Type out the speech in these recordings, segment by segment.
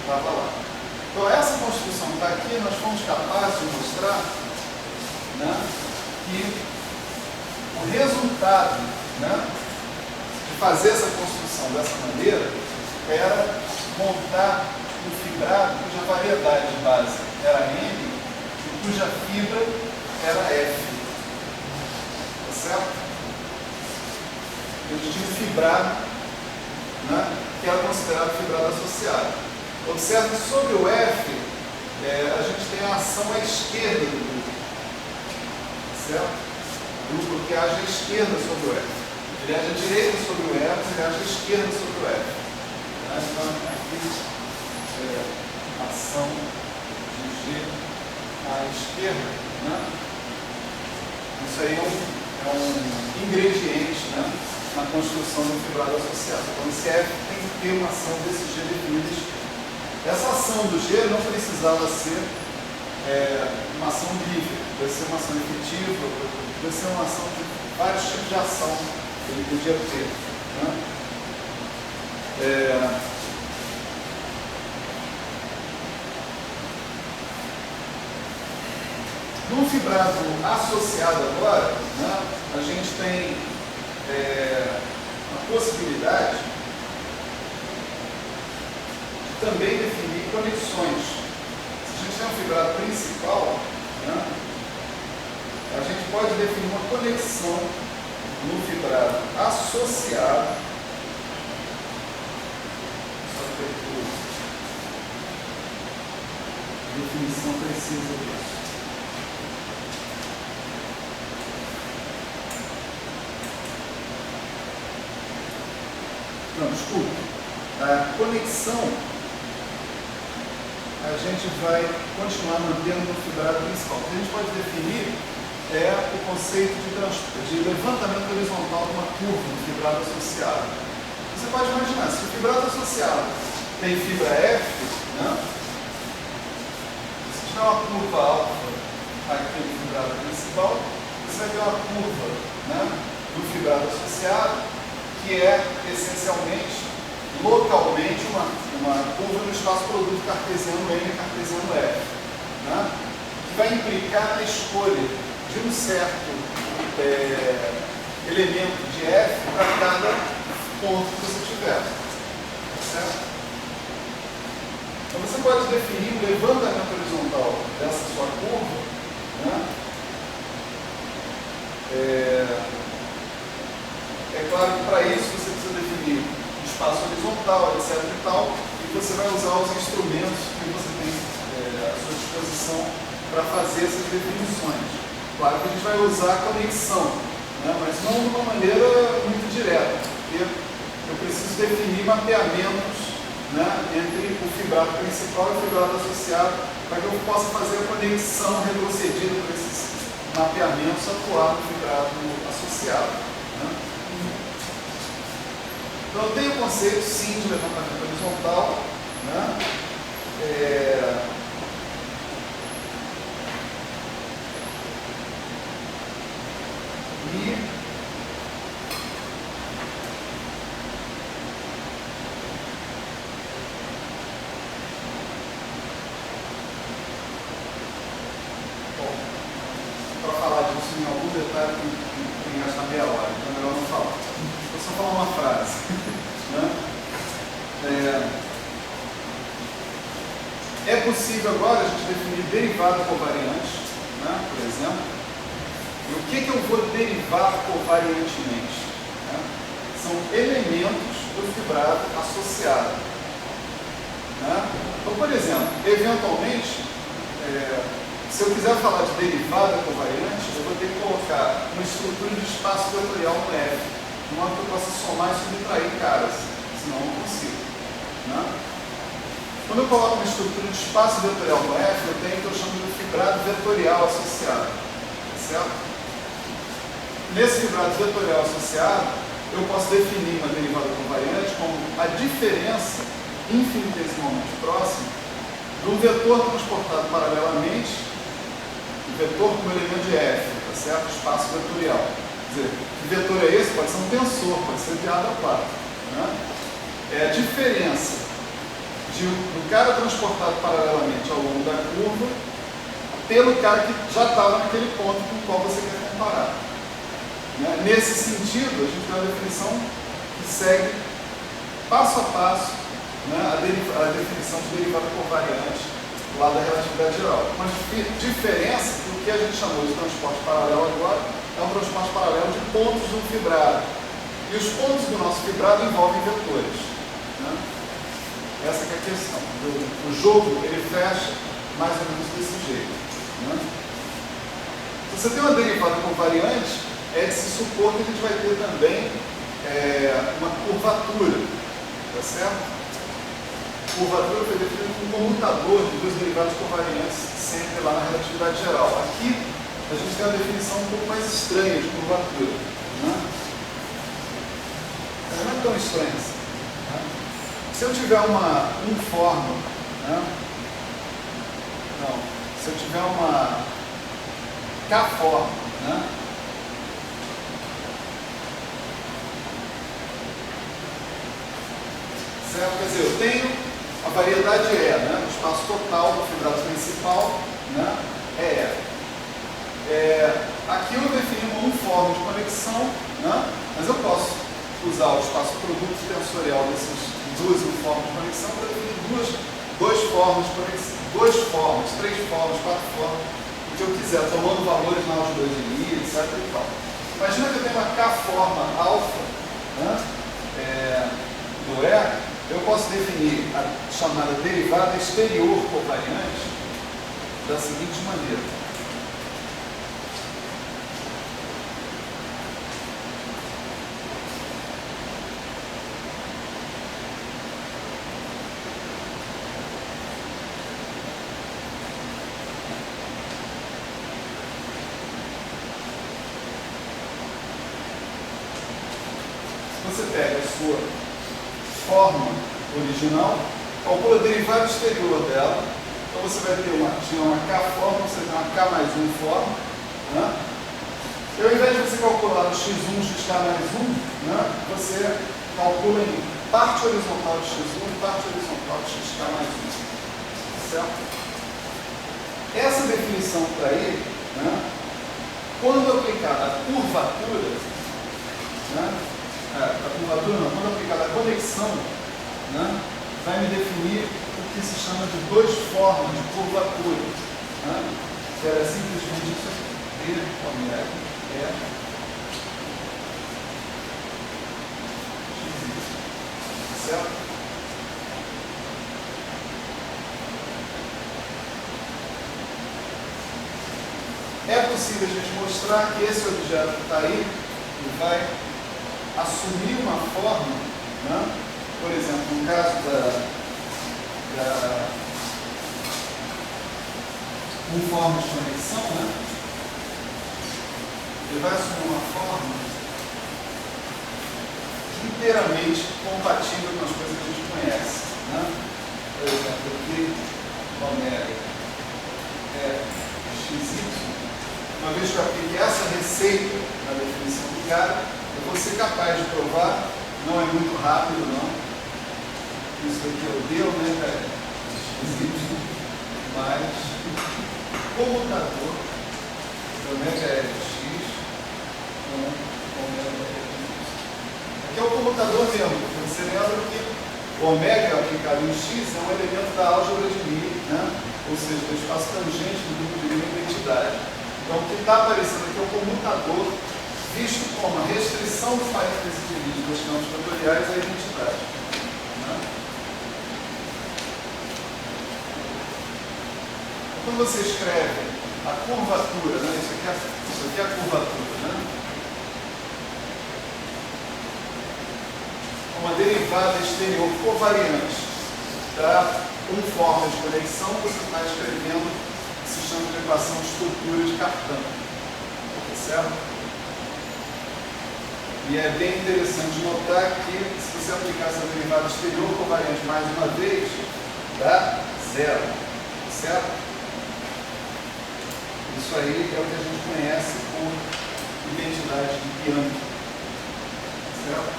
estava lá. Então, essa construção que está aqui, nós fomos capazes de mostrar, né, que o resultado, né, de fazer essa construção dessa maneira era montar um fibrado cuja variedade de base era M e cuja fibra era F. Tá certo? Eu tinha um fibrado, né, que era considerado fibrado associado. Observe que sobre o F, a gente tem a ação à esquerda do grupo. Certo? O grupo que age à esquerda sobre o F. Ele age à direita sobre o F, ele age à esquerda sobre o F. Então, aqui, ação de G à esquerda, né? Isso aí é um ingrediente, né, na construção do fibrado associado. Então, esse F tem que ter uma ação desse G definida à esquerda. Essa ação do G não precisava ser uma ação livre, deve ser uma ação efetiva, deve ser uma ação de vários tipos de ação que ele podia ter, né? No fibrado associado agora, né, a gente tem a possibilidade de também definir conexões. Se a gente tem um fibrado principal, né, a gente pode definir uma conexão no fibrado associado. Só que a definição precisa disso. Não, desculpe. A conexão a gente vai continuar mantendo no fibrado principal. O que a gente pode definir é o conceito de levantamento horizontal de uma curva no fibrado associado. Você pode imaginar, se o fibrado associado tem fibra F, né, se tiver uma curva alfa aqui no fibrado principal, você vai ter uma curva, né, do fibrado associado, que é essencialmente, localmente, uma curva no espaço produto cartesiano M e cartesiano F, né, que vai implicar na escolha de um certo elemento de F para cada ponto que você tiver. Certo? Então você pode definir o levantamento horizontal dessa sua curva, né? É claro que para isso você precisa definir o espaço horizontal, etc. e tal, e você vai usar os instrumentos que você tem à sua disposição para fazer essas definições. Claro que a gente vai usar a conexão, né, mas não de uma maneira muito direta, porque eu preciso definir mapeamentos, né, entre o fibrado principal e o fibrado associado, para que eu possa fazer a conexão retrocedida para esses mapeamentos atuar no fibrado associado. Né? Então eu tenho o conceito sim de levantamento horizontal, né? Para falar disso em algum detalhe tem que gastar meia hora, então é melhor não falar. Vou só falar uma frase. Né? É possível agora a gente definir derivado covariante, né, por exemplo. E o que eu vou derivar covariantemente? Né? São elementos do fibrado associado. Né? Então, por exemplo, eventualmente, se eu quiser falar de derivada covariante, eu vou ter que colocar uma estrutura de espaço vetorial no F, de modo que eu possa somar e subtrair caras, senão eu não consigo. Né? Quando eu coloco uma estrutura de espaço vetorial no F, eu tenho o que eu chamo de fibrado vetorial associado. Certo? Nesse fibrado vetorial associado, eu posso definir uma derivada covariante como a diferença infinitesimalmente próxima de um vetor transportado paralelamente, um vetor com elemento de F, tá certo? Espaço vetorial. Quer dizer, que vetor é esse? Pode ser um tensor, pode ser de A a 4. Né? É a diferença do cara transportado paralelamente ao longo da curva pelo cara que já estava naquele ponto com o qual você quer comparar. Né? Nesse sentido, a gente tem uma definição que segue passo a passo, né, a definição de derivada covariante lá da relatividade geral. Uma diferença que o que a gente chamou de transporte paralelo agora é um transporte paralelo de pontos do fibrado. E os pontos do nosso fibrado envolvem vetores. Né? Essa que é a questão. O jogo ele fecha mais ou menos desse jeito. Né? Se você tem uma derivada covariante, é de se supor que a gente vai ter também uma curvatura. Tá certo? Curvatura foi definida como um comutador de duas derivadas covariantes sempre lá na relatividade geral. Aqui a gente tem uma definição um pouco mais estranha de curvatura. Né? Mas não é tão estranha assim. Né? Se eu tiver um fórmula, né? Não, se eu tiver uma K-fórmula, né? Certo? Quer dizer, eu tenho a variedade E, né? O espaço total do fibrado principal, né? Aqui eu defini uma forma de conexão, né? Mas eu posso usar o espaço produto tensorial dessas duas formas de conexão para definir duas formas de conexão, três formas, quatro formas, o que eu quiser, tomando valores na álgebra de Lie, etc. E tal. Imagina que eu tenho uma K-forma alfa, né? Do E. Eu posso definir a chamada derivada exterior covariante da seguinte maneira. Você pega a sua forma original, calcula a derivada exterior dela, então você vai ter uma K-forma, você tem uma K mais 1 forma, né? E ao invés de você calcular o x1, xk mais 1, né, você calcula em parte horizontal de x1 e parte horizontal de xk mais 1, certo? Essa definição que está aí, né, quando aplicada a curvatura, né, quando aplicada a conexão, né, vai me definir o que se chama de duas formas de curvatura, né, que era simplesmente isso aqui, D ômega é x, certo? É possível a gente mostrar que esse objeto que está aí vai assumir uma forma, né? Por exemplo, no caso forma de conexão, né? Ele vai assumir uma forma inteiramente compatível com as coisas que a gente conhece, né? Por exemplo, aqui ômega é xy. Uma vez que eu aplique essa receita na definição do cara, eu vou ser capaz de provar, não é muito rápido não, isso aqui é o D, né, mas comutador ômega é de x com ômega é de y. Aqui é o comutador mesmo, porque você lembra que o ômega aplicado em x é um elemento da álgebra de Lie, né? Ou seja, do espaço tangente do grupo de Lie na identidade. Então o que está aparecendo aqui é o comutador visto como a restrição do parêntese de Lie dos campos fatoriais à identidade. Né? Quando você escreve a curvatura, né? Isso aqui é a curvatura, né? Uma derivada exterior covariante da forma de conexão, você está escrevendo o que se chama de equação de estrutura de Cartan. Certo? E é bem interessante notar que, se você aplicar essa derivada exterior covariante mais uma vez, dá zero. Certo? Isso aí é o que a gente conhece por identidade de Bianchi. Certo?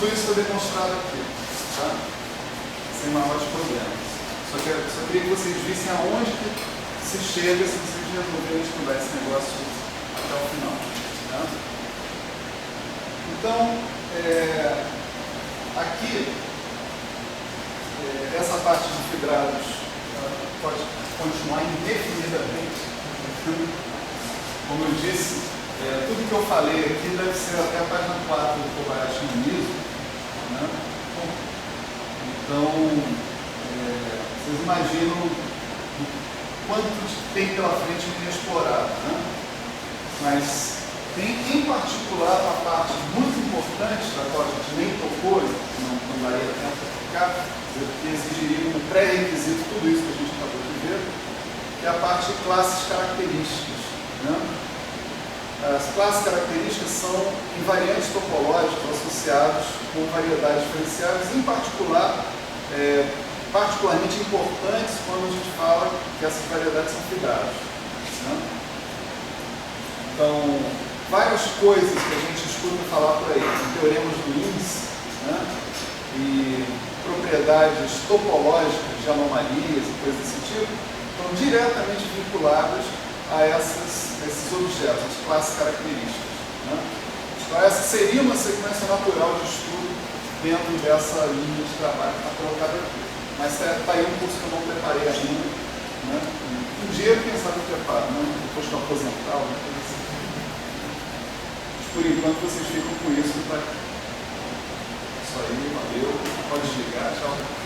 tudo isso foi demonstrado aqui, tá? Sem maiores problemas. Só queria que vocês vissem aonde que se chega se vocês resolverem estudar esse negócio até o final. Tá? Então, aqui, essa parte de fibrados pode continuar indefinidamente. Como eu disse, tudo que eu falei aqui deve ser até a página 4 do Kobayashi no Miso. Né? Então, vocês imaginam o quanto tem pela frente inexplorado. Né? Mas tem, em particular, uma parte muito importante da qual a gente nem tocou, não daria tempo para ficar, porque exigiria um pré-requisito tudo isso que a gente acabou de ver, que é a parte de classes características. Né? As classes características são invariantes topológicos associados com variedades diferenciáveis, em particular, particularmente importantes quando a gente fala que essas variedades são fibradas. Né? Então, várias coisas que a gente escuta falar por aí, teoremas do Ince, né? E propriedades topológicas de anomalias e coisas desse tipo, estão diretamente vinculadas a esses objetos, as classes características. Né? Então, essa seria uma sequência natural de estudo dentro dessa linha de trabalho que está colocada aqui. Mas está aí um curso que eu não preparei ainda. Né? Um dia, quem sabe, eu preparo, né? Depois que eu aposentar, uma coisa assim. Mas, por enquanto, vocês ficam com isso. Tá? Isso aí, valeu. Pode desligar, tchau.